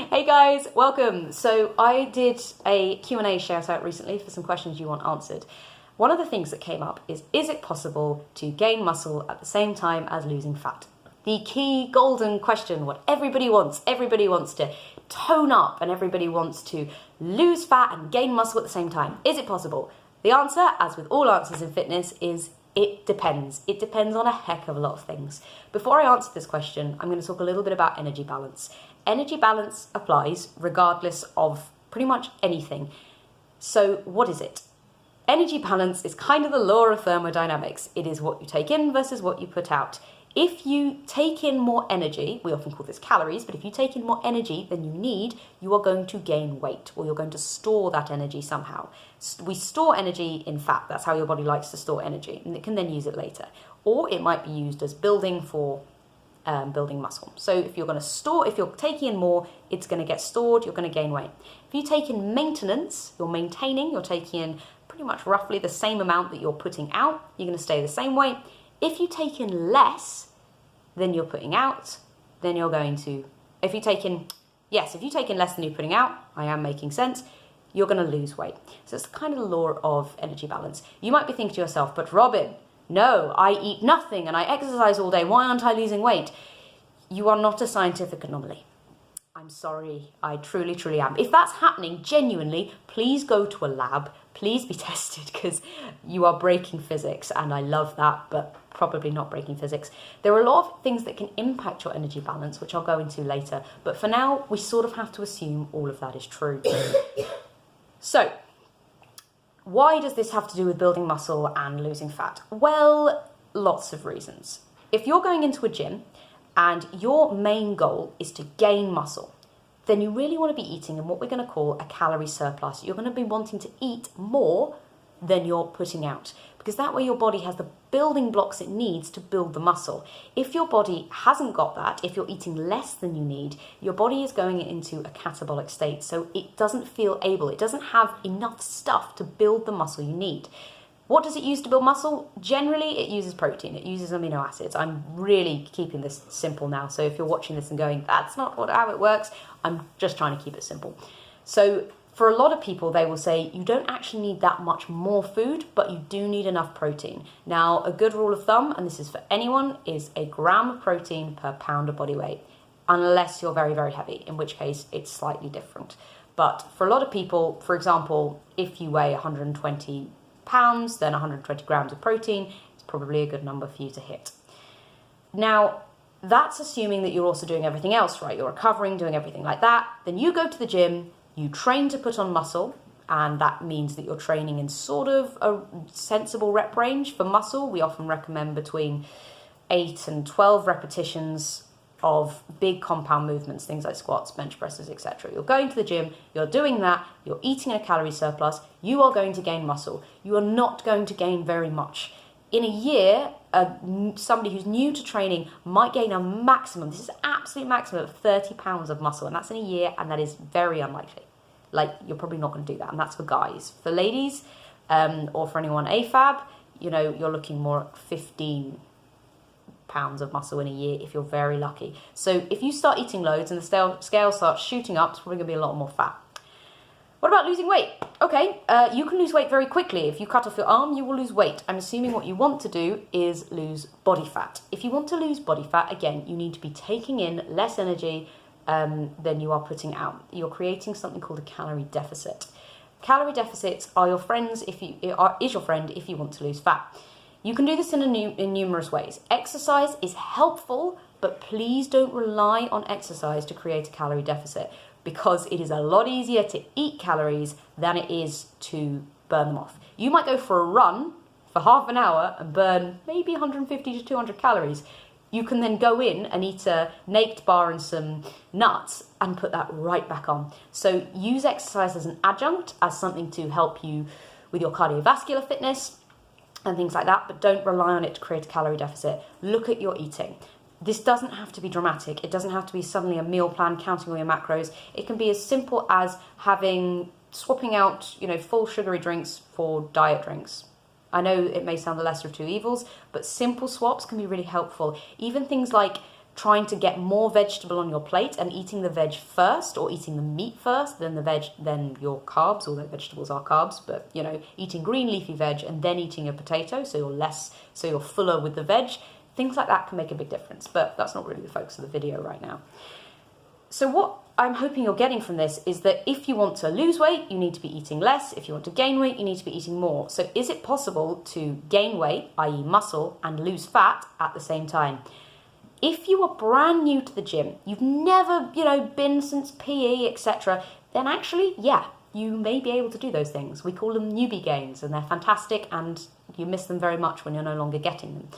Hey guys, welcome. So I did a Q&A shout out recently for some questions you want answered. One of the things that came up is it possible to gain muscle at the same time as losing fat? The key golden question, what everybody wants. Everybody wants to tone up and everybody wants to lose fat and gain muscle at the same time. Is it possible? The answer, as with all answers in fitness, is it depends. It depends on a heck of a lot of things. Before I answer this question, I'm going to talk a little bit about energy balance. Energy balance applies regardless of pretty much anything. So what is it? Energy balance is kind of the law of thermodynamics. It is what you take in versus what you put out. If you take in more energy, we often call this calories, but if you take in more energy than you need, you are going to gain weight, or you're going to store that energy somehow. We store energy in fat. That's how your body likes to store energy, and it can then use it later. Or it might be used as building for building muscle. So if you're taking in more, it's going to get stored, you're going to gain weight. If you take in maintenance, you're taking in pretty much roughly the same amount that you're putting out, you're going to stay the same weight. If you take in less than you're putting out, then you're going to, if you take in less than you're putting out, I am making sense, you're going to lose weight. So it's kind of the law of energy balance. You might be thinking to yourself, but Robin, no, I eat nothing and I exercise all day, why aren't I losing weight? You are not a scientific anomaly. I'm sorry, I truly, truly am. If that's happening genuinely, please go to a lab, please be tested, because you are breaking physics, and I love that, but probably not breaking physics. There are a lot of things that can impact your energy balance, which I'll go into later, but for now, we sort of have to assume all of that is true. So, why does this have to do with building muscle and losing fat? Well, lots of reasons. If you're going into a gym and your main goal is to gain muscle, then you really want to be eating in what we're going to call a calorie surplus. You're going to be wanting to eat more than you're putting out, because that way your body has the building blocks it needs to build the muscle. If your body hasn't got that, if you're eating less than you need, your body is going into a catabolic state, so it doesn't have enough stuff to build the muscle you need. What does it use to build muscle? Generally, it uses protein. It uses amino acids. I'm really keeping this simple now. So if you're watching this and going, that's not how it works, I'm just trying to keep it simple. So for a lot of people, they will say, you don't actually need that much more food, but you do need enough protein. Now, a good rule of thumb, and this is for anyone, is 1 gram of protein per pound of body weight, unless you're very, very heavy, in which case it's slightly different. But for a lot of people, for example, if you weigh 120 pounds, then 120 grams of protein is probably a good number for you to hit. Now, that's assuming that you're also doing everything else, right? You're recovering, doing everything like that. Then you go to the gym, you train to put on muscle, and that means that you're training in sort of a sensible rep range. For muscle, we often recommend between 8 and 12 repetitions of big compound movements, things like squats, bench presses, etc. You're going to the gym, you're doing that, you're eating a calorie surplus, you are going to gain muscle. You are not going to gain very much. In a year, somebody who's new to training might gain a maximum, this is absolute maximum, of 30 pounds of muscle, and that's in a year, and that is very unlikely. Like, you're probably not going to do that, and that's for guys. For ladies, or for anyone AFAB, you're looking more at 15 pounds of muscle in a year if you're very lucky. So if you start eating loads and the scale starts shooting up, it's probably going to be a lot more fat. What about losing weight? Okay, you can lose weight very quickly. If you cut off your arm, you will lose weight. I'm assuming what you want to do is lose body fat. If you want to lose body fat, again, you need to be taking in less energy than you are putting out. You're creating something called a calorie deficit. Calorie deficits are your friends if you want to lose fat. You can do this in numerous ways. Exercise is helpful, but please don't rely on exercise to create a calorie deficit, because it is a lot easier to eat calories than it is to burn them off. You might go for a run for half an hour and burn maybe 150 to 200 calories. You can then go in and eat a naked bar and some nuts and put that right back on. So use exercise as an adjunct, as something to help you with your cardiovascular fitness and things like that, but don't rely on it to create a calorie deficit. Look at your eating. This doesn't have to be dramatic. It doesn't have to be suddenly a meal plan, counting all your macros. It can be as simple as swapping out, full sugary drinks for diet drinks. I know it may sound the lesser of two evils, but simple swaps can be really helpful. Even things like trying to get more vegetable on your plate and eating the veg first, or eating the meat first, then the veg, then your carbs, although vegetables are carbs, but eating green leafy veg and then eating your potato, so you're fuller with the veg. Things like that can make a big difference, but that's not really the focus of the video right now. So what I'm hoping you're getting from this is that if you want to lose weight, you need to be eating less. If you want to gain weight, you need to be eating more. So is it possible to gain weight, i.e. muscle, and lose fat at the same time? If you are brand new to the gym, you've never, been since PE, etc., then actually, yeah, you may be able to do those things. We call them newbie gains, and they're fantastic, and you miss them very much when you're no longer getting them.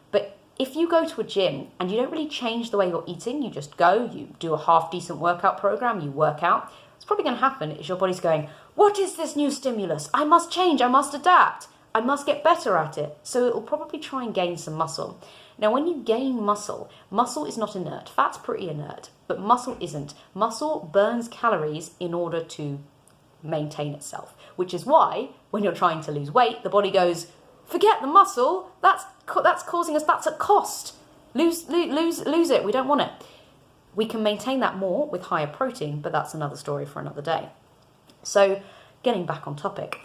But if you go to a gym and you don't really change the way you're eating, you just go, you do a half-decent workout program, you work out, what's probably going to happen is your body's going, what is this new stimulus? I must change, I must adapt, I must get better at it. So it will probably try and gain some muscle. Now, when you gain muscle, muscle is not inert. Fat's pretty inert, but muscle isn't. Muscle burns calories in order to maintain itself, which is why when you're trying to lose weight, the body goes, forget the muscle, that's causing us, that's a cost. Lose it, we don't want it. We can maintain that more with higher protein, but that's another story for another day. So, getting back on topic,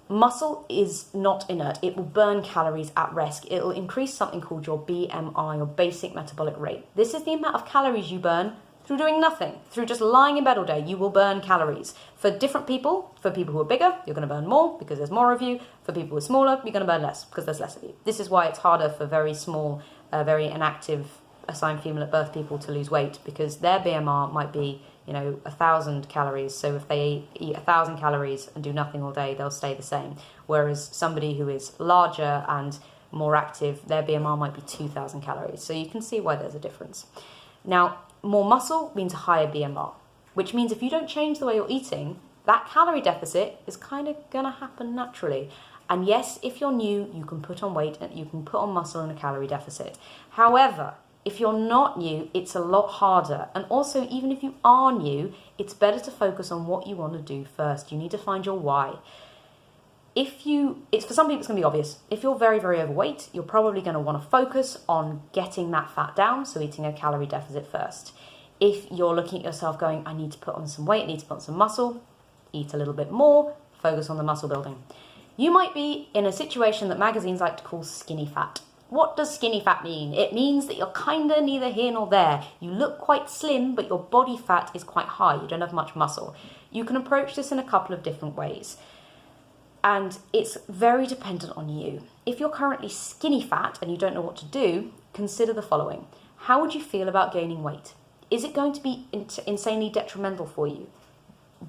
muscle is not inert. It will burn calories at rest. It will increase something called your BMI, or basic metabolic rate. This is the amount of calories you burn through doing nothing, through just lying in bed all day. You will burn calories. For different people, for people who are bigger, you're going to burn more because there's more of you. For people who are smaller, you're going to burn less because there's less of you. This is why it's harder for very small, very inactive, assigned female at birth people to lose weight, because their BMR might be 1,000 calories. So if they eat 1,000 calories and do nothing all day, they'll stay the same. Whereas somebody who is larger and more active, their BMR might be 2,000 calories. So you can see why there's a difference. Now, more muscle means a higher BMR, which means if you don't change the way you're eating, that calorie deficit is kind of going to happen naturally. And yes, if you're new, you can put on weight and you can put on muscle in a calorie deficit. However, if you're not new, it's a lot harder. And also, even if you are new, it's better to focus on what you want to do first. You need to find your why. For some people, it's going to be obvious. If you're very, very overweight, you're probably going to want to focus on getting that fat down, so eating a calorie deficit first. If you're looking at yourself going, I need to put on some weight, I need to put on some muscle, eat a little bit more, focus on the muscle building. You might be in a situation that magazines like to call skinny fat. What does skinny fat mean? It means that you're kind of neither here nor there. You look quite slim, but your body fat is quite high. You don't have much muscle. You can approach this in a couple of different ways. And it's very dependent on you. If you're currently skinny fat and you don't know what to do, consider the following. How would you feel about gaining weight? Is it going to be insanely detrimental for you?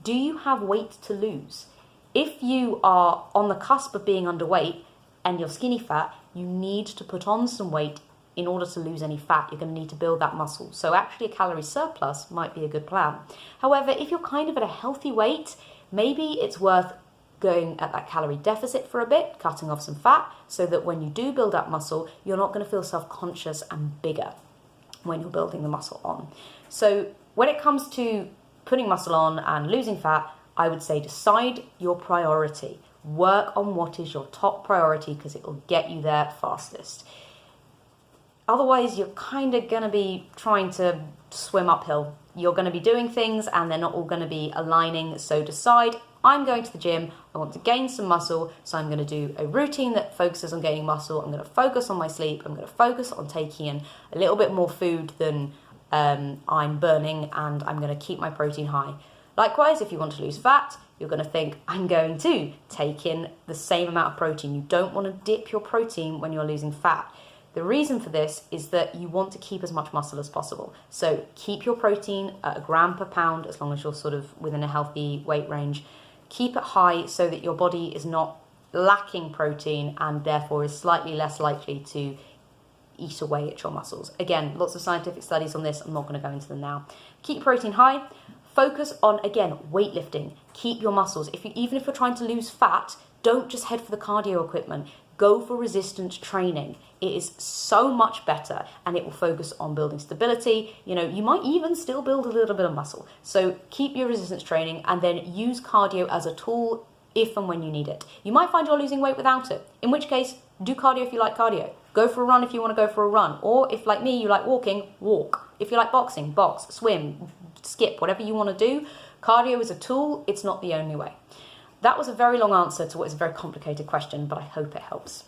Do you have weight to lose? If you are on the cusp of being underweight and you're skinny fat, you need to put on some weight in order to lose any fat. You're going to need to build that muscle. So actually a calorie surplus might be a good plan. However, if you're kind of at a healthy weight, maybe it's worth going at that calorie deficit for a bit, cutting off some fat, so that when you do build up muscle, you're not going to feel self-conscious and bigger when you're building the muscle on. So when it comes to putting muscle on and losing fat, I would say decide your priority. Work on what is your top priority, because it will get you there fastest. Otherwise, you're kind of going to be trying to swim uphill. You're going to be doing things and they're not all going to be aligning. So decide, I'm going to the gym, I want to gain some muscle, so I'm going to do a routine that focuses on gaining muscle. I'm going to focus on my sleep. I'm going to focus on taking in a little bit more food than I'm burning, and I'm going to keep my protein high. Likewise, if you want to lose fat, you're going to think, I'm going to take in the same amount of protein. You don't want to dip your protein when you're losing fat. The reason for this is that you want to keep as much muscle as possible. So keep your protein at a gram per pound, as long as you're sort of within a healthy weight range. Keep it high so that your body is not lacking protein and therefore is slightly less likely to eat away at your muscles. Again, lots of scientific studies on this. I'm not going to go into them now. Keep protein high. Focus on, again, weightlifting. Keep your muscles. Even if you're trying to lose fat, don't just head for the cardio equipment. Go for resistance training. It is so much better, and it will focus on building stability. You might even still build a little bit of muscle. So keep your resistance training and then use cardio as a tool if and when you need it. You might find you're losing weight without it, in which case, do cardio if you like cardio. Go for a run if you want to go for a run. Or if, like me, you like walking, walk. If you like boxing, box, swim, skip, whatever you want to do. Cardio is a tool. It's not the only way. That was a very long answer to what is a very complicated question, but I hope it helps.